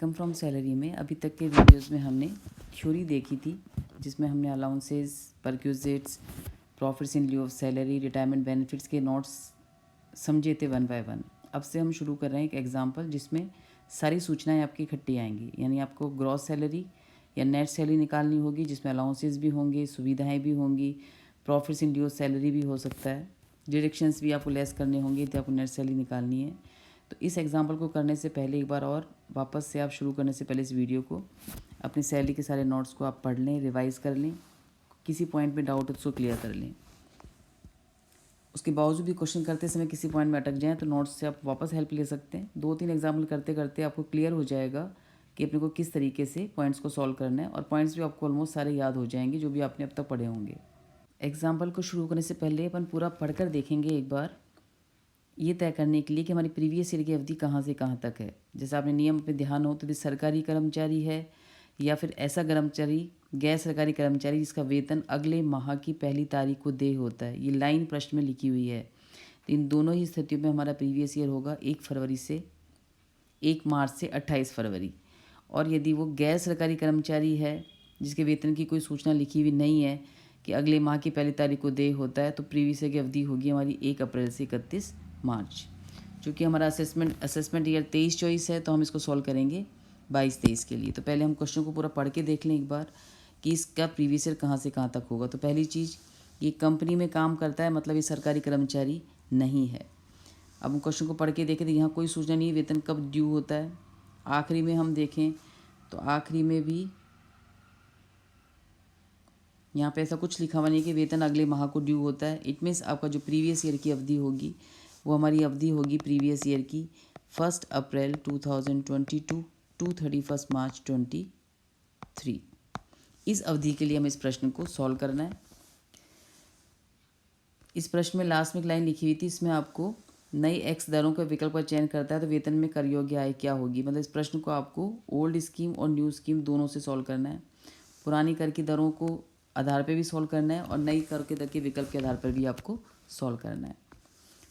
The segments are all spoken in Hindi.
इनकम फ्रॉम सैलरी में अभी तक के वीडियोस में हमने थ्योरी देखी थी, जिसमें हमने allowances, perquisites, profits in lieu of salary, retirement benefits के नोट्स समझे थे वन बाय वन। अब से हम शुरू कर रहे हैं एक एग्जांपल जिसमें सारी सूचनाएं आपकी इकट्ठी आएंगी, यानी आपको ग्रॉस सैलरी या नेट सैलरी निकालनी होगी, जिसमें अलाउंसेस भी होंगे, सुविधाएँ भी होंगी, profits in lieu of salary भी हो सकता है, डिडक्शंस भी आपको लेस करने होंगे, तो आपको नेट सैलरी निकालनी है। तो इस एग्जांपल को करने से पहले एक बार और वापस से आप शुरू करने से पहले इस वीडियो को अपनी सैलरी के सारे नोट्स को आप पढ़ लें, रिवाइज़ कर लें, किसी पॉइंट में डाउट है तो उसको क्लियर कर लें। उसके बावजूद भी क्वेश्चन करते समय किसी पॉइंट में अटक जाएँ तो नोट्स से आप वापस हेल्प ले सकते हैं। 2-3 एग्जाम्पल करते करते आपको क्लियर हो जाएगा कि अपने को किस तरीके से पॉइंट्स को सॉल्व करना है, और पॉइंट्स भी आपको ऑलमोस्ट सारे याद हो जाएंगे जो भी आपने अब तक पढ़े होंगे। एग्जाम्पल को शुरू करने से पहले अपन पूरा पढ़कर देखेंगे एक बार, ये तय करने के लिए कि हमारी प्रीवियस ईयर की अवधि कहाँ से कहाँ तक है। जैसे आपने नियम पे ध्यान हो तो यदि सरकारी कर्मचारी है या फिर ऐसा कर्मचारी, गैर सरकारी कर्मचारी जिसका वेतन अगले माह की पहली तारीख को देय होता है, ये लाइन प्रश्न में लिखी हुई है। तो इन दोनों ही स्थितियों में हमारा प्रीवियस ईयर होगा 1 मार्च से 28 फरवरी। और यदि वो गैर सरकारी कर्मचारी है जिसके वेतन की कोई सूचना लिखी हुई नहीं है कि अगले माह की पहली तारीख को देय होता है, तो प्रीवियस ईयर की अवधि होगी हमारी 1 अप्रैल से 31 मार्च। चूँकि हमारा असेसमेंट ईयर 23-24 है, तो हम इसको सॉल्व करेंगे 22-23 के लिए। तो पहले हम क्वेश्चन को पूरा पढ़ के देख लें एक बार कि इसका प्रीवियस ईयर कहाँ से कहाँ तक होगा। तो पहली चीज़, ये कंपनी में काम करता है, मतलब ये सरकारी कर्मचारी नहीं है। अब हम क्वेश्चन को पढ़ के देखें तो यहाँ कोई सूचना नहीं वेतन कब ड्यू होता है। आखिरी में हम देखें तो आखिरी में भी यहाँ पे ऐसा कुछ लिखा हुआ नहीं कि वेतन अगले माह को ड्यू होता है। इट मीन्स आपका जो प्रीवियस ईयर की अवधि होगी वो हमारी अवधि होगी प्रीवियस ईयर की 1 अप्रैल 2022 टू 31 मार्च 23। इस अवधि के लिए हमें इस प्रश्न को सॉल्व करना है। इस प्रश्न में लास्ट में एक लाइन लिखी हुई थी, इसमें आपको नई एक्स दरों के विकल्प का चयन करता है तो वेतन में कर योग्य आय क्या होगी। मतलब इस प्रश्न को आपको ओल्ड स्कीम और न्यू स्कीम दोनों से सॉल्व करना है। पुरानी कर की दरों को आधार पे भी सॉल्व करना है और नई कर के दर के विकल्प के आधार पर भी आपको सॉल्व करना है।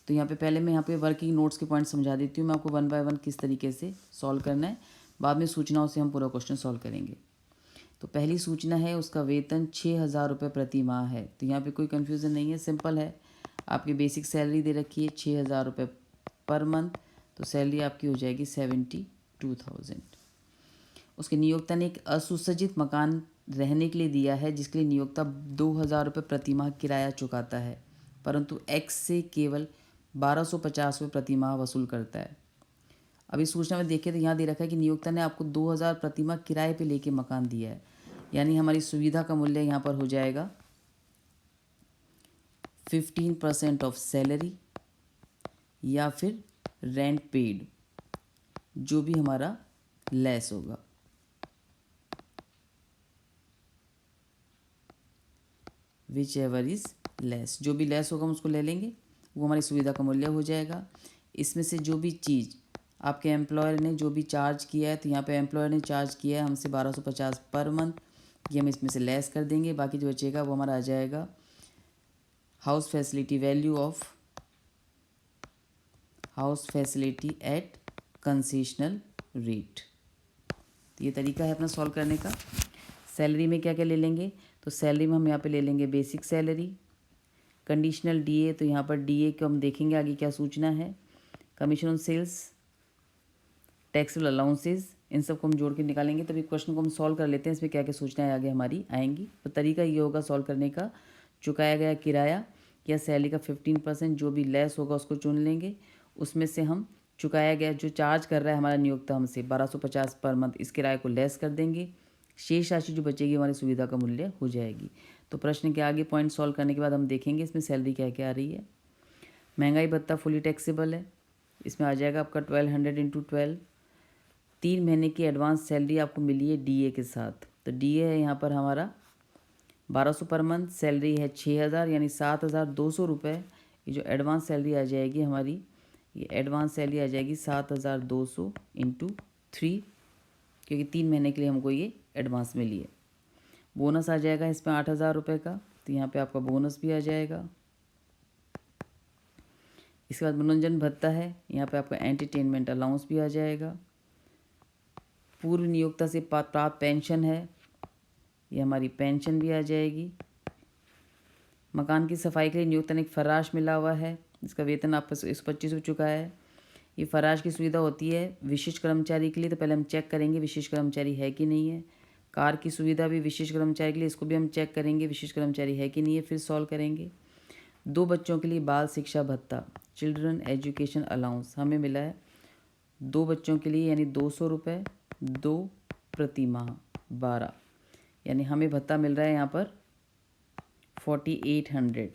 तो यहाँ पे पहले मैं यहाँ पे वर्किंग नोट्स के पॉइंट समझा देती हूँ मैं आपको वन बाय वन किस तरीके से सॉल्व करना है। बाद में सूचनाओं से हम पूरा क्वेश्चन सॉल्व करेंगे। तो पहली सूचना है उसका वेतन 6,000 रुपये प्रति माह है। तो यहाँ पे कोई कन्फ्यूज़न नहीं है, सिंपल है। आपकी बेसिक सैलरी दे रखी है 6,000 रुपये पर मंथ, तो सैलरी आपकी हो जाएगी 72,000। उसके नियोक्ता ने एक असुसज्जित मकान रहने के लिए दिया है जिसके लिए नियोक्ता 2,000 रुपये प्रति माह किराया चुकाता है, परंतु एक्स से केवल 1,250 रुपये प्रति माह वसूल करता है। अब इस सूचना में देखें तो यहाँ दे रखा है कि नियोक्ता ने आपको 2,000 प्रति माह किराए पे लेके मकान दिया है, यानी हमारी सुविधा का मूल्य यहाँ पर हो जाएगा 15% ऑफ सैलरी या फिर रेंट पेड, जो भी हमारा लेस होगा। विच एवर इज़ लेस, जो भी लेस होगा हम उसको ले लेंगे, वो हमारी सुविधा का मूल्य हो जाएगा। इसमें से जो भी चीज़ आपके एम्प्लॉयर ने जो भी चार्ज किया है, तो यहाँ पे एम्प्लॉयर ने चार्ज किया है हमसे 1,250 पर मंथ, ये हम इसमें से लेस कर देंगे। बाकी जो बचेगा वो हमारा आ जाएगा house facility value of house facility eight concessional rate. तो ये तरीका है अपना सॉल्व करने का। सैलरी में क्या क्या ले लेंगे, तो सैलरी में हम यहाँ पे ले लेंगे बेसिक सैलरी, कंडीशनल डीए, तो यहाँ पर डीए को हम देखेंगे आगे क्या सूचना है, commission on sales, taxable allowances, इन सब को हम जोड़ के निकालेंगे। तभी क्वेश्चन को हम सॉल्व कर लेते हैं, इसमें क्या क्या सूचनाएं आगे हमारी आएंगी। तो तरीका ये होगा सॉल्व करने का, चुकाया गया किराया या सैलरी का 15% जो भी लेस होगा उसको चुन लेंगे। उसमें से हम चुकाया गया जो चार्ज कर रहा है हमारा नियोक्ता हमसे 1,250 पर मंथ, इस किराए को लेस कर देंगे। शेष राशि जो बचेगी हमारी सुविधा का मूल्य हो जाएगी। तो प्रश्न के आगे पॉइंट सॉल्व करने के बाद हम देखेंगे इसमें सैलरी क्या क्या आ रही है। महंगाई भत्ता फुली टैक्सेबल है, इसमें आ जाएगा आपका 1,200 इंटू 12। 3 महीने की एडवांस सैलरी आपको मिली है डीए के साथ, तो डीए है यहाँ पर हमारा 1,200 पर मंथ, सैलरी है 6,000 यानी 7,200 रुपये। ये जो एडवांस सैलरी आ जाएगी हमारी, ये एडवांस सैलरी आ जाएगी 7,200 इंटू 3, क्योंकि 3 महीने के लिए हमको ये एडवांस मिली है। बोनस आ जाएगा इसमें 8,000 रुपये का, तो यहाँ पे आपका बोनस भी आ जाएगा। इसके बाद मनोरंजन भत्ता है, यहाँ पे आपका एंटरटेनमेंट अलाउंस भी आ जाएगा। पूर्व नियोक्ता से प्राप्त पेंशन है, ये हमारी पेंशन भी आ जाएगी। मकान की सफाई के लिए नियोक्ता ने एक फराश मिला हुआ है जिसका वेतन आपका 125 हो चुका है। ये फराश की सुविधा होती है विशिष्ट कर्मचारी के लिए, तो पहले हम चेक करेंगे विशिष्ट कर्मचारी है कि नहीं है। कार की सुविधा भी विशिष्ट कर्मचारी के लिए, इसको भी हम चेक करेंगे विशिष्ट कर्मचारी है कि नहीं है, फिर सॉल्व करेंगे। 2 बच्चों के लिए बाल शिक्षा भत्ता, चिल्ड्रन एजुकेशन अलाउंस हमें मिला है 2 बच्चों के लिए, यानी 200 रुपये, 2 प्रति माह 12, यानी हमें भत्ता मिल रहा है यहाँ पर 4800।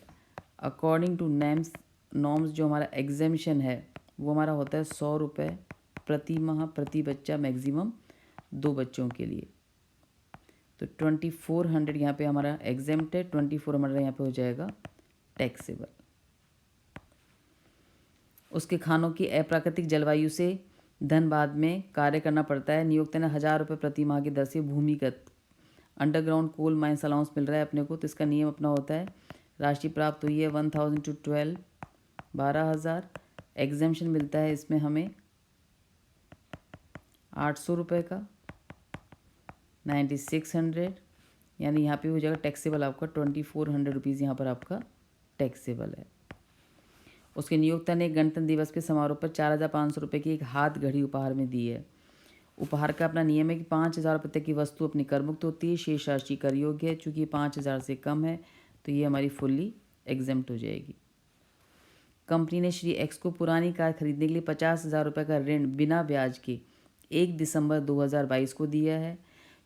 अकॉर्डिंग टू नॉर्म्स जो हमारा एग्जेम्पशन है वो हमारा होता है 100 रुपये प्रति माह प्रति बच्चा, मैक्सिमम 2 बच्चों के लिए। तो 2400 यहाँ पे हमारा एग्जेम्प्ट है, 2400 यहाँ पे हो जाएगा टैक्सेबल। उसके खानों की अप्राकृतिक जलवायु से धनबाद में कार्य करना पड़ता है। नियोक्ता ने 1000 रुपये प्रति माह की दर से भूमिगत अंडरग्राउंड कोल माइंस अलाउंस मिल रहा है अपने को, तो इसका नियम अपना होता है राशि प्राप्त हुई है 1000 टू 12,000। एग्जेम्पशन मिलता है इसमें हमें 800 रुपये का 9600, यानी यहाँ पे हो जाएगा टैक्सेबल आपका 2400 रुपीज़, यहाँ पर आपका टैक्सेबल है। उसके नियोक्ता ने गणतंत्र दिवस के समारोह पर 4500 रुपये की एक हाथ घड़ी उपहार में दी है। उपहार का अपना नियम है कि 5000 रुपये तक की वस्तु अपनी कर मुक्त होती है, शेष राशि कर योग्य है। चूँकि 5000 से कम है तो ये हमारी फुल्ली एग्जेम्प्ट हो जाएगी। कंपनी ने श्री एक्स को पुरानी कार खरीदने के लिए 50,000 रुपये का ऋण बिना ब्याज के 1 दिसंबर 2022 को दिया है।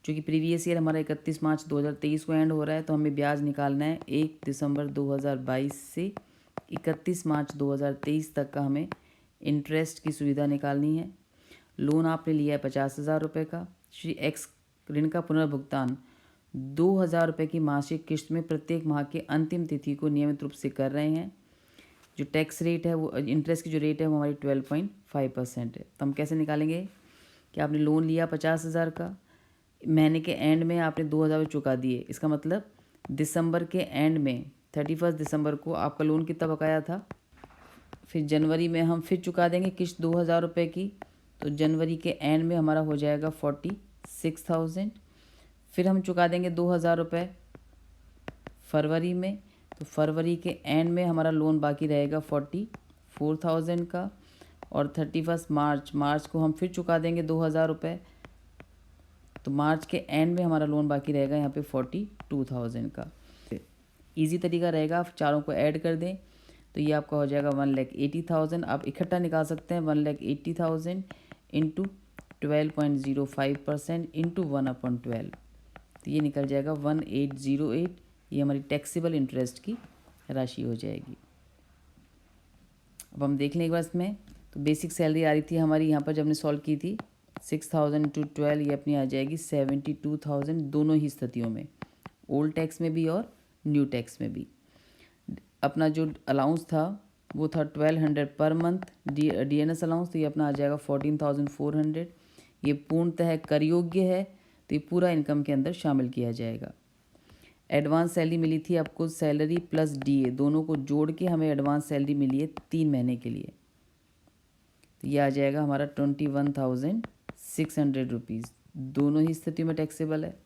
चूँकि प्रीवियस ईयर हमारा 31 मार्च 2023 को एंड हो रहा है, तो हमें ब्याज निकालना है 1 दिसंबर 2022 से 31 मार्च 2023 तक का हमें इंटरेस्ट की सुविधा निकालनी है। लोन आपने लिया है 50,000 रुपये का। श्री एक्स ऋण का पुनर्भुगतान 2,000 रुपये की मासिक किस्त में प्रत्येक माह के अंतिम तिथि को नियमित रूप से कर रहे हैं। जो टैक्स रेट है वो इंटरेस्ट की जो रेट है वो हमारी 12.5% है। तो हम कैसे निकालेंगे कि आपने लोन लिया 50,000 का, महीने के एंड में आपने 2,000 चुका दिए, इसका मतलब दिसंबर के एंड में 31 दिसंबर को आपका लोन कितना बकाया था, फिर जनवरी में हम फिर चुका देंगे किस्त 2,000 रुपये की, तो जनवरी के एंड में हमारा हो जाएगा 46,000। फिर हम चुका देंगे 2,000 रुपये फरवरी में, तो फरवरी के एंड में हमारा लोन बाकी रहेगा 44,000 का। और 31 मार्च को हम फिर चुका देंगे 2,000 रुपये, तो मार्च के एंड में हमारा लोन बाकी रहेगा यहाँ पे 42,000 का। इजी तरीका रहेगा, आप चारों को ऐड कर दें तो ये आपका हो जाएगा 1,80,000। आप इकट्ठा निकाल सकते हैं 1,80,000 इंटू 12.05% इंटू 1/12, तो ये निकल जाएगा 1808। ये हमारी टैक्सेबल इंटरेस्ट की राशि हो जाएगी। अब हम देख लें एक बार इसमें, तो बेसिक सैलरी आ रही थी हमारी यहाँ पर जब हमने सॉल्व की थी 6,000 टू 12, ये अपनी आ जाएगी 72,000 दोनों ही स्थितियों में, ओल्ड टैक्स में भी और न्यू टैक्स में भी। अपना जो अलाउंस था वो था 1,200 पर मंथ DNS अलाउंस, तो ये अपना आ जाएगा 14,400। ये पूर्णतः कर योग्य है, तो ये पूरा इनकम के अंदर शामिल किया जाएगा। एडवांस सैलरी मिली थी आपको, सैलरी प्लस DA दोनों को जोड़ के हमें एडवांस सैलरी मिली है 3 महीने के लिए, तो ये आ जाएगा हमारा 21,600 रुपीज़, दोनों ही स्थितियों में टैक्सेबल है।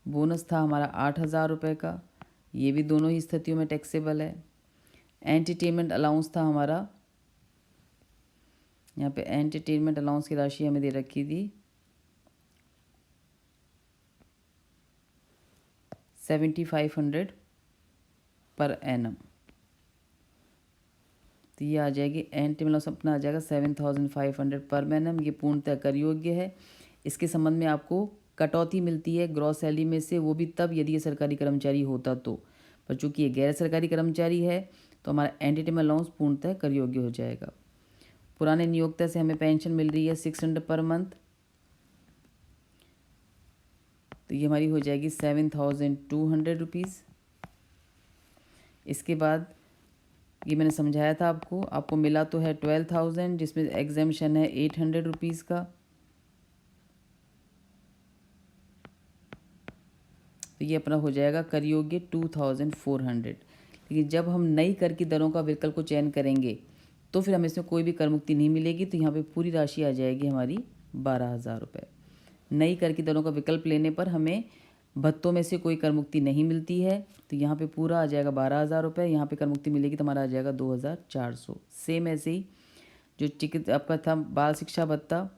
बोनस था हमारा 8,000 रुपये का, ये भी दोनों ही स्थितियों में टैक्सेबल है। एंटरटेनमेंट अलाउंस था हमारा, यहाँ पे एंटरटेनमेंट अलाउंस की राशि हमें दे रखी थी 7,500 पर एनम, तो ये आ जाएगी एंटरटेनमेंट अपना आ जाएगा 7,500 पर एनम। ये पूर्णतः कर योग्य है। इसके संबंध में आपको कटौती मिलती है ग्रॉस सैलरी में से, वो भी तब यदि ये सरकारी कर्मचारी होता तो, पर चूंकि ये गैर सरकारी कर्मचारी है तो हमारा एंटरटेनमेंट अलाउंस पूर्णतः कर योग्य हो जाएगा। पुराने नियोक्ता से हमें पेंशन मिल रही है 600 पर मंथ, तो ये हमारी हो जाएगी 7,200 रुपीज़। इसके बाद ये मैंने समझाया था आपको मिला तो है 12,000, जिसमें एग्जेम्पशन है 800 रुपीज़ का, तो ये अपना हो जाएगा कर योग्य 2,400। लेकिन जब हम नई कर की दरों का विकल्प को चयन करेंगे तो फिर हमें इसमें कोई भी कर मुक्ति नहीं मिलेगी, तो यहाँ पे पूरी राशि आ जाएगी हमारी 12,000 रुपये। नई कर की दरों का विकल्प लेने पर हमें भत्तों में से कोई कर मुक्ति नहीं मिलती है, तो यहाँ पे पूरा आ जाएगा 12,000 रुपये। यहाँ पे कर मुक्ति मिलेगी तो हमारा आ जाएगा 2,400। सेम ऐसे ही जो चिकित्सा आपका था बाल शिक्षा भत्ता,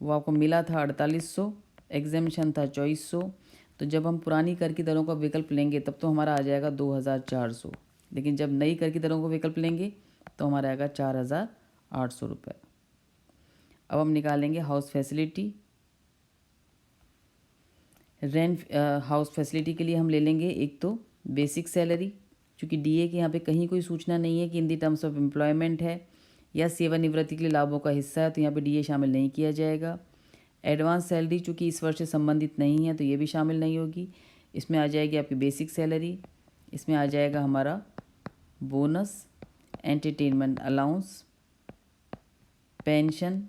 वो आपको मिला था 4800, एग्जामिशन था 2400। तो जब हम पुरानी कर की दरों का विकल्प लेंगे तब तो हमारा आ जाएगा 2,400, लेकिन जब नई कर की दरों का विकल्प लेंगे तो हमारा आएगा 4,800 रुपये। अब हम निकालेंगे house facility. Rent house facility के लिए हम ले लेंगे एक तो बेसिक सैलरी, चूँकि डीए के यहाँ पे कहीं कोई सूचना नहीं है कि इन दी टर्म्स ऑफ एम्प्लॉयमेंट है या सेवानिवृत्ति के लिए लाभों का हिस्सा है, तो यहाँ पे डीए शामिल नहीं किया जाएगा। एडवांस सैलरी चूँकि इस वर्ष से संबंधित नहीं है तो ये भी शामिल नहीं होगी। इसमें आ जाएगी आपकी बेसिक सैलरी, इसमें आ जाएगा हमारा bonus, entertainment allowance, pension,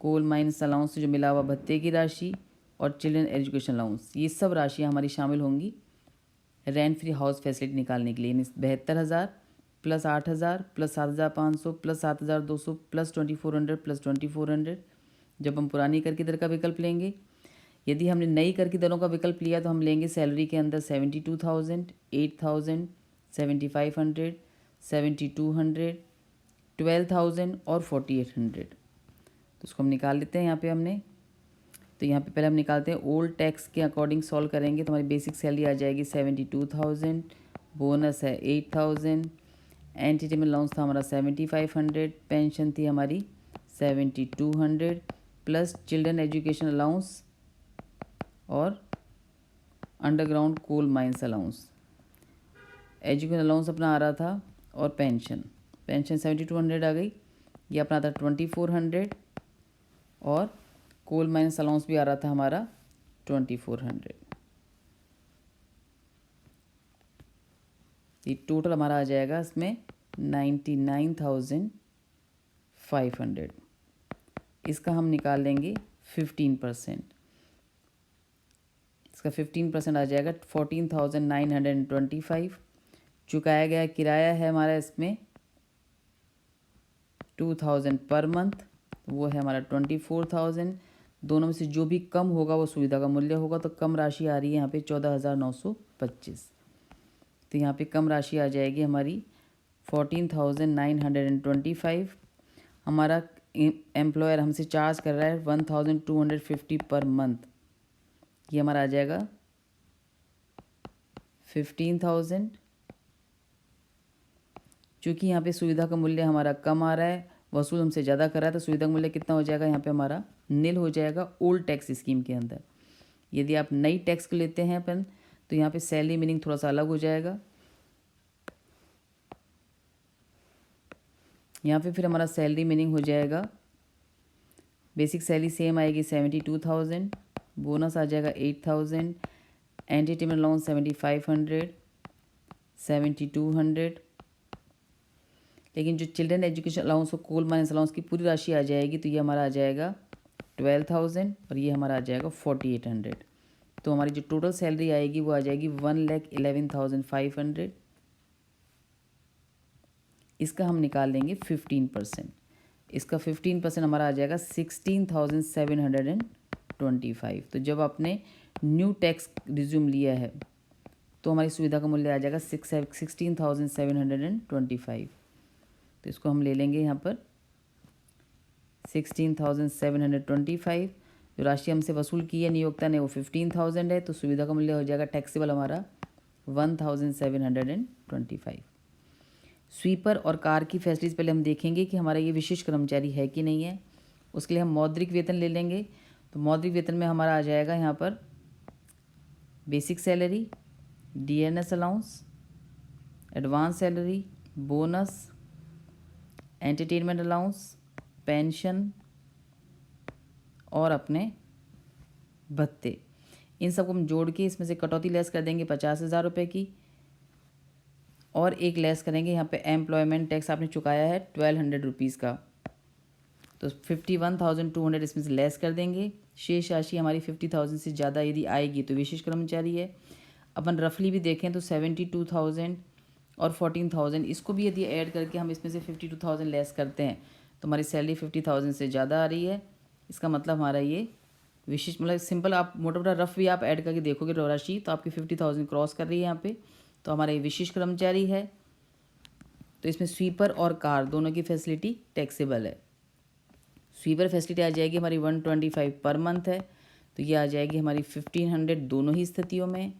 coal mines allowance से जो मिला हुआ भत्ते की राशि और चिल्ड्रन एजुकेशन अलाउंस, ये सब राशियाँ हमारी शामिल होंगी रेंट फ्री हाउस फैसिलिटी निकालने के लिए। 72,000 plus 8,000 plus 7,500 plus 7,200 plus 2,400 plus 2,400। जब हम पुरानी कर की दर का विकल्प लेंगे, यदि हमने नई कर की दरों का विकल्प लिया तो हम लेंगे सैलरी के अंदर 72,000, 8,000, 7,500, 7,200, 12,000 और 4,800। तो उसको हम निकाल लेते हैं यहाँ पे हमने। तो यहाँ पे पहले हम निकालते हैं ओल्ड टैक्स के अकॉर्डिंग सॉल्व करेंगे तो हमारी बेसिक सैलरी आ जाएगी 72,000, बोनस है 8,000, एंटरटेनमेंट अलाउंस था हमारा 7,500, पेंशन थी हमारी 7,200 प्लस चिल्ड्रन एजुकेशन अलाउंस और underground coal mines allowance. Education allowance अपना आ रहा था और पेंशन 7,200 आ गई, ये अपना था 2,400 और कोल माइंस अलाउंस भी आ रहा था हमारा 2,400। ये टोटल हमारा आ जाएगा इसमें 99,500। इसका हम निकाल लेंगे 15%। इसका 15% आ जाएगा 14,925। चुकाया गया किराया है हमारा इसमें 2,000 पर मंथ, वो है हमारा 24,000। दोनों में से जो भी कम होगा वो सुविधा का मूल्य होगा, तो कम राशि आ रही है यहाँ पे 14,925। तो यहाँ पे कम राशि आ जाएगी हमारी 14,925। हमारा एम्प्लॉयर हमसे चार्ज कर रहा है 1,250 पर मंथ, ये हमारा आ जाएगा 15,000। चूँकि यहाँ पे सुविधा का मूल्य हमारा कम आ रहा है, वसूल हमसे ज़्यादा कर रहा है, तो सुविधा का मूल्य कितना हो जाएगा यहाँ पे हमारा नील हो जाएगा ओल्ड टैक्स स्कीम के अंदर। यदि आप नई टैक्स को लेते हैं अपन तो यहाँ पे सैलरी मीनिंग थोड़ा सा अलग हो जाएगा। यहाँ पे फिर हमारा सैलरी मीनिंग हो जाएगा, बेसिक सैलरी सेम आएगी 72,000, बोनस आ जाएगा 8,000, एंटरटेनमेंट अलाउंस 7,500, 7,200। लेकिन जो चिल्ड्रन एजुकेशन अलाउंस और कोल माइंस अलाउंस की पूरी राशि आ जाएगी तो ये हमारा आ जाएगा 12,000 और ये हमारा आ जाएगा 4,800। तो हमारी जो टोटल सैलरी आएगी वो आ जाएगी 1,11,500। इसका हम निकाल लेंगे 15%। इसका 15% हमारा आ जाएगा 16,725। तो जब आपने न्यू टैक्स रिज्यूम लिया है तो हमारी सुविधा का मूल्य आ जाएगा 16,725। तो इसको हम ले लेंगे यहाँ पर 16,725। जो राशि हमसे वसूल की है नियोक्ता ने वो 15,000 है, तो सुविधा का मूल्य हो जाएगा टैक्सेबल हमारा 1,725। स्वीपर और कार की फैसिलिटीज़ पहले हम देखेंगे कि हमारा ये विशेष कर्मचारी है कि नहीं है। उसके लिए हम मौद्रिक वेतन ले लेंगे। तो मौद्रिक वेतन में हमारा आ जाएगा यहाँ पर basic salary, DNS allowance, advance salary, bonus, entertainment allowance, pension और अपने भत्ते। इन सबको हम जोड़ के इसमें से कटौती लेस कर देंगे 50,000 रुपये की, और एक लेस करेंगे यहाँ पे एम्प्लॉयमेंट टैक्स आपने चुकाया है 1,200 रुपीज़ का, तो 51,200 इसमें से लेस कर देंगे। शेष राशि हमारी 50,000 से ज़्यादा यदि आएगी तो विशेष कर्मचारी है। अपन रफली भी देखें तो 72,000 और 14,000, इसको भी यदि ऐड करके हम इसमें से 52,000 लेस करते हैं तो हमारी सैलरी 50,000 से ज़्यादा आ रही है। इसका मतलब हमारा ये विशिष्ट, मतलब सिंपल आप मोटा मोटा रफ भी आप ऐड करके देखोगे राशि तो आपकी 50,000 क्रॉस कर रही है यहाँ पे। तो हमारा ये विशिष्ट कर्मचारी है। तो इसमें स्वीपर और कार दोनों की फैसिलिटी टैक्सेबल है। स्वीपर फैसिलिटी आ जाएगी हमारी 125 पर मंथ है, तो ये आ जाएगी हमारी 1500 दोनों ही स्थितियों में।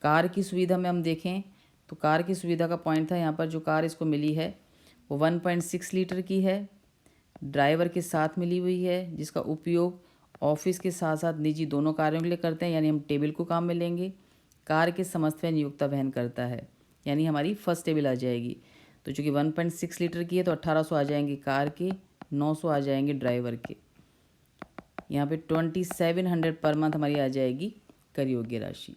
कार की सुविधा में हम देखें तो कार की सुविधा का पॉइंट था यहाँ पर, जो कार इसको मिली है वो 1.6 लीटर की है, ड्राइवर के साथ मिली हुई है, जिसका उपयोग ऑफिस के साथ साथ निजी दोनों कार्यों के लिए करते हैं, यानी हम टेबल को काम में लेंगे। कार के समस्त व्यय नियोक्ता वहन करता है, यानी हमारी फर्स्ट टेबल आ जाएगी। तो चूँकि 1.6 लीटर की है तो 1800 आ जाएंगे कार के, 900 आ जाएंगे ड्राइवर के। यहाँ पे 2700 पर मंथ हमारी आ जाएगी कर योग्य राशि।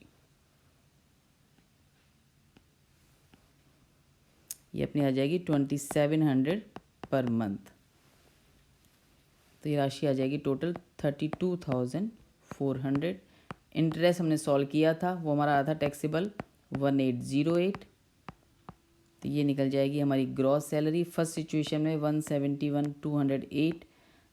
ये अपनी आ जाएगी 2700 पर मंथ। तो ये राशि आ जाएगी टोटल 32,400। इंटरेस्ट हमने सॉल्व किया था, वो हमारा आया था टैक्सेबल 1808। तो ये निकल जाएगी हमारी ग्रॉस सैलरी फर्स्ट सिचुएशन में 171,208।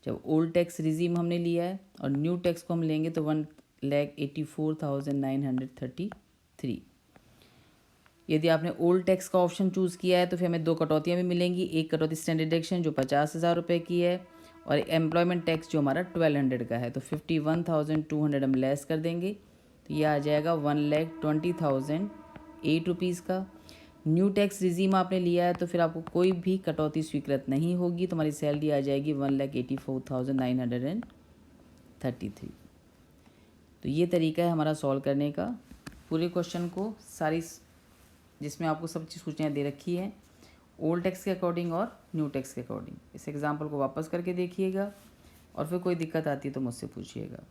जब ओल्ड टैक्स रिजीम हमने लिया है और न्यू टैक्स को हम लेंगे तो 1,84,933। यदि आपने ओल्ड टैक्स का ऑप्शन चूज़ किया है तो फिर हमें दो कटौतियाँ भी मिलेंगी। एक कटौती स्टैंडर्ड डिडक्शन जो 50,000 रुपये की है, और एम्प्लॉयमेंट टैक्स जो हमारा 1200 का है। तो 51,200 हम लेस कर देंगे, तो ये आ जाएगा 1,20,008 रुपीज़ का। न्यू टैक्स रिजीम आपने लिया है तो फिर आपको कोई भी कटौती स्वीकृत नहीं होगी, तो हमारी सैलरी आ जाएगी 1,84,933। तो ये तरीका है हमारा सॉल्व करने का। पूरे क्वेश्चन को सारी जिसमें आपको सब चीज़ सूचनाएं दे रखी है ओल्ड टैक्स के अकॉर्डिंग और न्यू टैक्स के अकॉर्डिंग। इस एग्जाम्पल को वापस करके देखिएगा और फिर कोई दिक्कत आती है तो मुझसे पूछिएगा।